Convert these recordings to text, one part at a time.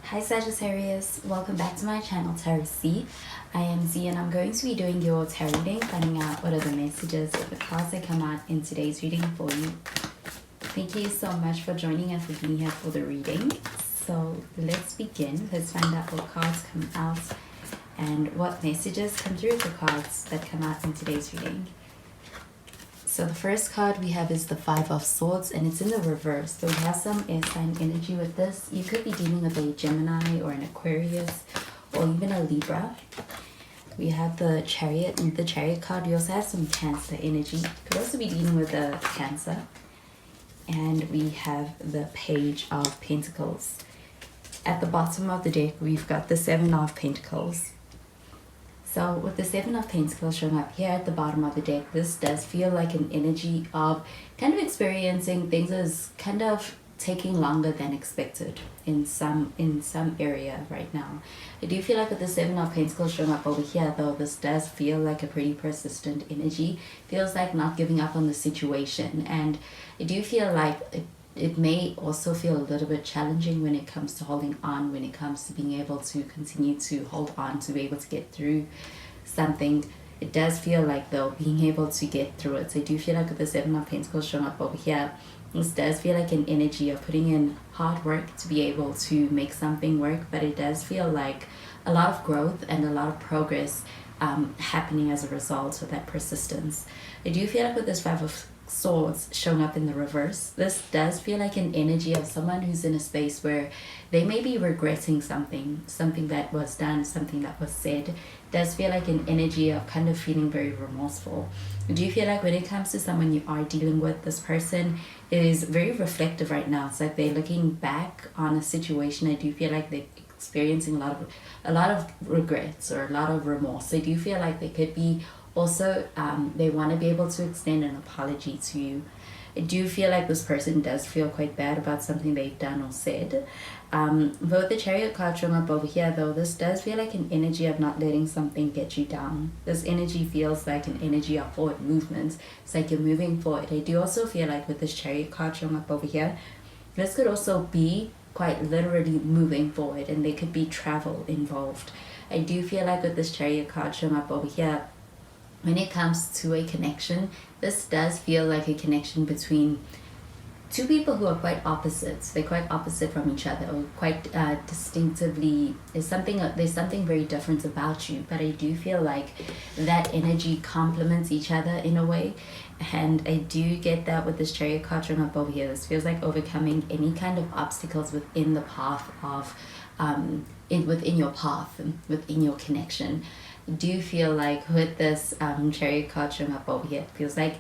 Hi Sagittarius, welcome back to my channel Tarot C. I am Z and I'm going to be doing your tarot reading, finding out what are the messages of the cards that come out in today's reading for you. Thank you so much for joining and for being here for the reading. So let's begin. Let's find out what cards come out and what messages come through the cards that come out in today's reading. So the first card we have is the Five of Swords, and it's in the reverse. So we have some air sign energy with this. You could be dealing with a Gemini or an Aquarius or even a Libra. We have the Chariot, and the Chariot card, we also have some Cancer energy. You could also be dealing with a Cancer. And we have the Page of Pentacles. At the bottom of the deck, we've got the Seven of Pentacles. So with the Seven of Pentacles showing up here at the bottom of the deck, this does feel like an energy of kind of experiencing things as kind of taking longer than expected in some area right now. I do feel like with the Seven of Pentacles showing up over here, though, this does feel like a pretty persistent energy. Feels like not giving up on the situation, and I do feel like it may also feel a little bit challenging when it comes to holding on, when it comes to being able to continue to hold on, to be able to get through something. It does feel like, though, being able to get through it. So I do feel like with the Seven of Pentacles showing up over here, this does feel like an energy of putting in hard work to be able to make something work, but it does feel like a lot of growth and a lot of progress happening as a result of that persistence. I do feel like with this Five of Swords showing up in the reverse, this does feel like an energy of someone who's in a space where they may be regretting something that was done, something that was said. It does feel like an energy of kind of feeling very remorseful. Do you feel like when it comes to someone you are dealing with, this person is very reflective right now? It's like they're looking back on a situation. I do feel like they're experiencing a lot of regrets or a lot of remorse. I do feel like they could be also, they want to be able to extend an apology to you. I do feel like this person does feel quite bad about something they've done or said. But with the Chariot card showing up over here, though, this does feel like an energy of not letting something get you down. This energy feels like an energy of forward movement. It's like you're moving forward. I do also feel like with this Chariot card showing up over here, this could also be quite literally moving forward, and there could be travel involved. I do feel like with this Chariot card showing up over here, when it comes to a connection, this does feel like a connection between two people who are quite opposites. They're quite opposite from each other, or quite distinctively. There's something very different about you, but I do feel like that energy complements each other in a way. And I do get that with this Chariot card showing up over here. This feels like overcoming any kind of obstacles within the path of within your path and within your connection. I do feel like with this Chariot card showing up over here, it feels like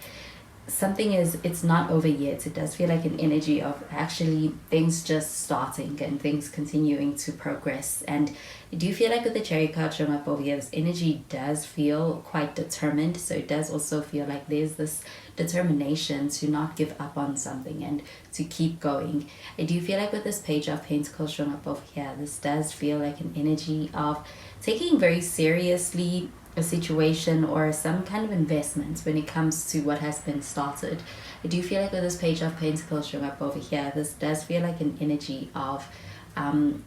it's not over yet. It does feel like an energy of actually things just starting and things continuing to progress. And I do feel like with the Chariot card showing up over here, this energy does feel quite determined. So it does also feel like there's this determination to not give up on something and to keep going. I do feel like with this Page of Pentacles showing up over here, this does feel like an energy of taking very seriously a situation or some kind of investment when it comes to what has been started. I do feel like with this Page of Pentacles showing up over here, this does feel like an energy of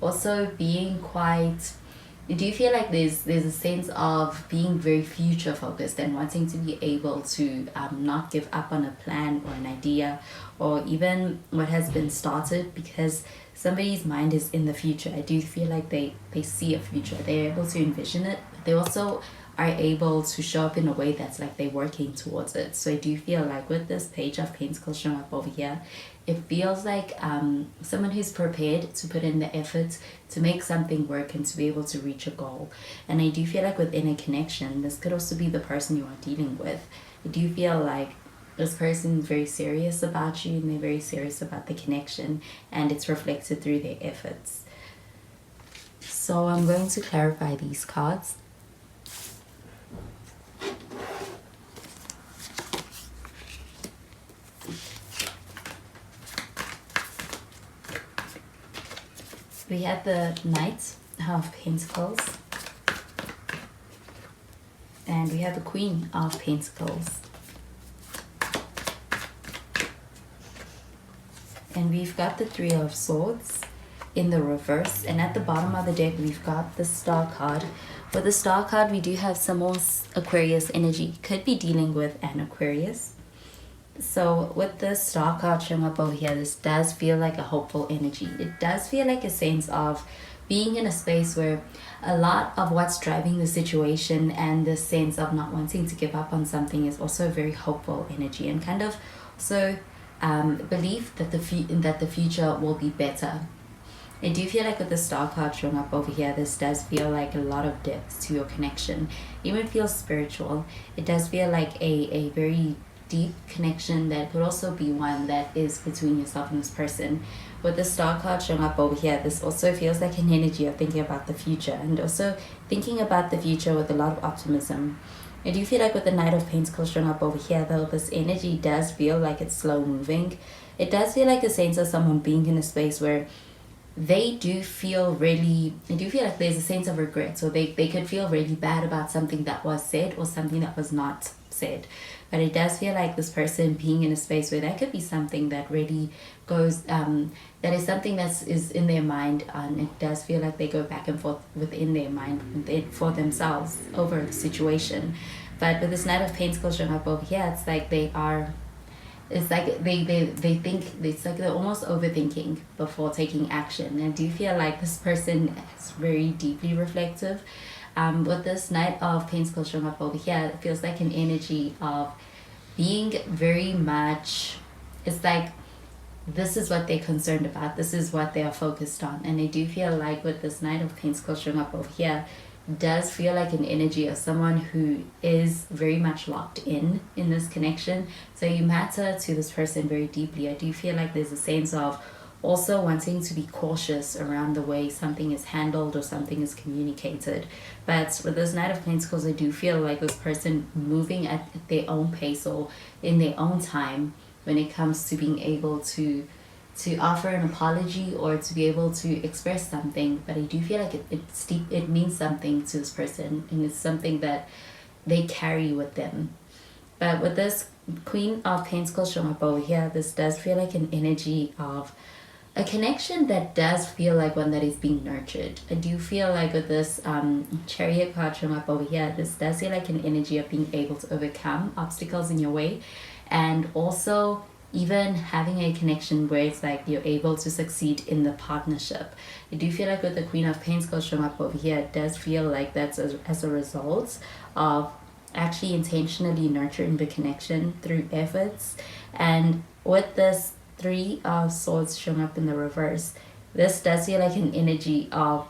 also being quite, I do feel like there's a sense of being very future focused and wanting to be able to not give up on a plan or an idea or even what has been started, because somebody's mind is in the future. I do feel like they see a future. They're able to envision it. They also are able to show up in a way that's like they're working towards it. So I do feel like with this Page of Pentacles showing up over here, it feels like someone who's prepared to put in the effort to make something work and to be able to reach a goal. And I do feel like within a connection, this could also be the person you are dealing with. I do feel like this person is very serious about you, and they're very serious about the connection, and it's reflected through their efforts. So I'm going to clarify these cards. We have the Knight of Pentacles, and we have the Queen of Pentacles, and we've got the Three of Swords, in the reverse, and at the bottom of the deck we've got the Star card. For the Star card, we do have some more Aquarius energy. Could be dealing with an Aquarius. So with the Star card showing up over here, this does feel like a hopeful energy. It does feel like a sense of being in a space where a lot of what's driving the situation and the sense of not wanting to give up on something is also a very hopeful energy, and kind of so belief that the future will be better. I do feel like with the Star card showing up over here, this does feel like a lot of depth to your connection. It even feels spiritual. It does feel like a very deep connection that could also be one that is between yourself and this person. With the Star card showing up over here, this also feels like an energy of thinking about the future, and also thinking about the future with a lot of optimism. I do feel like with the Knight of Pentacles showing up over here, though, this energy does feel like it's slow moving. It does feel like a sense of someone being in a space where they do feel really, I do feel like there's a sense of regret. So they could feel really bad about something that was said or something that was not said. But it does feel like this person being in a space where that could be something that really goes, that is something that is in their mind. And it does feel like they go back and forth within their mind for themselves over the situation. But with this Knight of Pentacles showing up over here, it's like they are, it's like they think, it's like they're almost overthinking before taking action. And I do feel like this person is very deeply reflective. With this Knight of Pentacles showing up over here, it feels like an energy of being very much, it's like this is what they're concerned about, this is what they are focused on. And I do feel like with this Knight of Pentacles showing up over here, does feel like an energy of someone who is very much locked in this connection. So you matter to this person very deeply. I do feel like there's a sense of also wanting to be cautious around the way something is handled or something is communicated. But with this Knight of Pentacles, I do feel like this person moving at their own pace or in their own time when it comes to being able to offer an apology or to be able to express something. But I do feel like it means something to this person, and it's something that they carry with them. But with this Queen of Pentacles showing up over here, this does feel like an energy of a connection that does feel like one that is being nurtured. I do feel like with this Chariot card showing up over here, this does feel like an energy of being able to overcome obstacles in your way, and also even having a connection where it's like you're able to succeed in the partnership. I do feel like with the Queen of Pentacles showing up over here, it does feel like that's as a result of actually intentionally nurturing the connection through efforts. And with this Three of Swords showing up in the reverse, this does feel like an energy of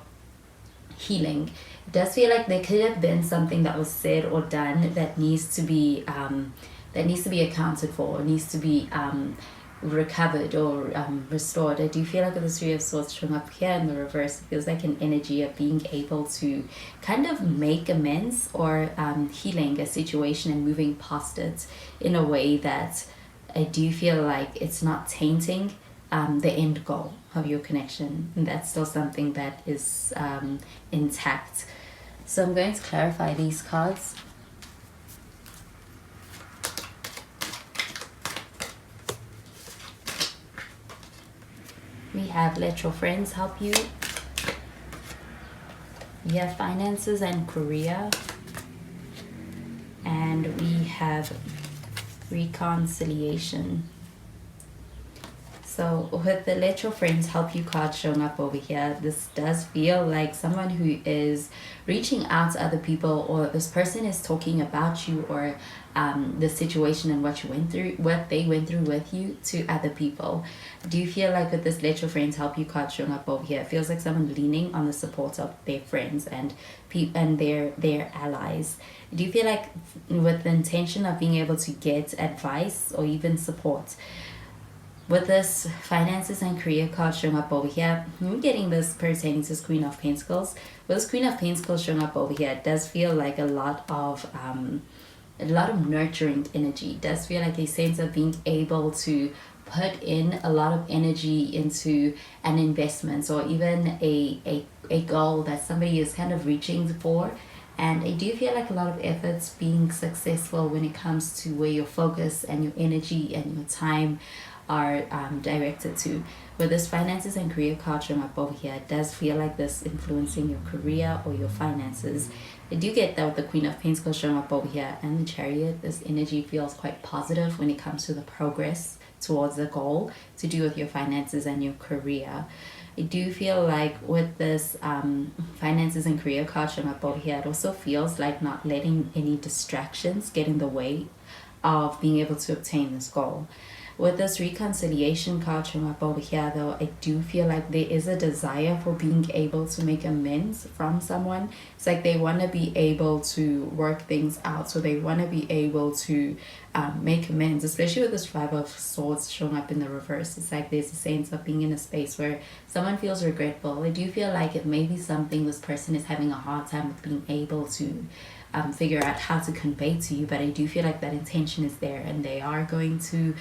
healing. It does feel like there could have been something that was said or done that needs to be accounted for, or needs to be recovered or restored. I do feel like with the Three of Swords showing up here in the reverse, it feels like an energy of being able to kind of make amends or healing a situation and moving past it in a way that I do feel like it's not tainting the end goal of your connection, and that's still something that is intact. So I'm going to clarify these cards. We have let your friends help you. We have finances and career. And we have reconciliation. So with the let your friends help you card showing up over here, this does feel like someone who is reaching out to other people, or this person is talking about you or the situation and what they went through with you to other people. Do you feel like with this let your friends help you card showing up over here, it feels like someone leaning on the support of their friends and their allies? Do you feel like with the intention of being able to get advice or even support? With this finances and career card showing up over here, I'm getting this pertaining to this Queen of Pentacles. With this Queen of Pentacles showing up over here, it does feel like a lot of nurturing energy. It does feel like a sense of being able to put in a lot of energy into an investment or even a goal that somebody is kind of reaching for. And I do feel like a lot of efforts being successful when it comes to where your focus and your energy and your time are directed to. With this finances and career card showing up over here, it does feel like this influencing your career or your finances. I do get that with the Queen of Pentacles showing up over here and the Chariot. This energy feels quite positive when it comes to the progress towards the goal to do with your finances and your career. I do feel like with this finances and career card showing up over here, it also feels like not letting any distractions get in the way of being able to obtain this goal. With this reconciliation card showing up over here, though, I do feel like there is a desire for being able to make amends from someone. It's like they want to be able to work things out. So they want to be able to make amends, especially with this Five of Swords showing up in the reverse. It's like there's a sense of being in a space where someone feels regretful. I do feel like it may be something this person is having a hard time with being able to figure out how to convey to you, but I do feel like that intention is there and they are going to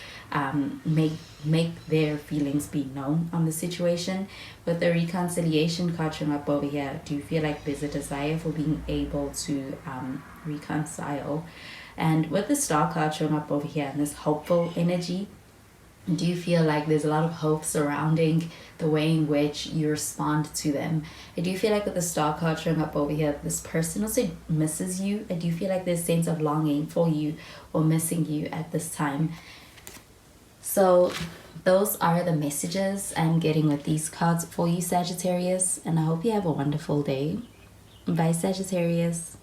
make their feelings be known on the situation. With the reconciliation card showing up over here, I do feel like there's a desire for being able to reconcile. And with the Star card showing up over here and this hopeful energy, do you feel like there's a lot of hope surrounding the way in which you respond to them? I do feel like with the Star card showing up over here, this person also misses you. I do feel like there's a sense of longing for you or missing you at this time. So those are the messages I'm getting with these cards for you, Sagittarius, and I hope you have a wonderful day. Bye, Sagittarius.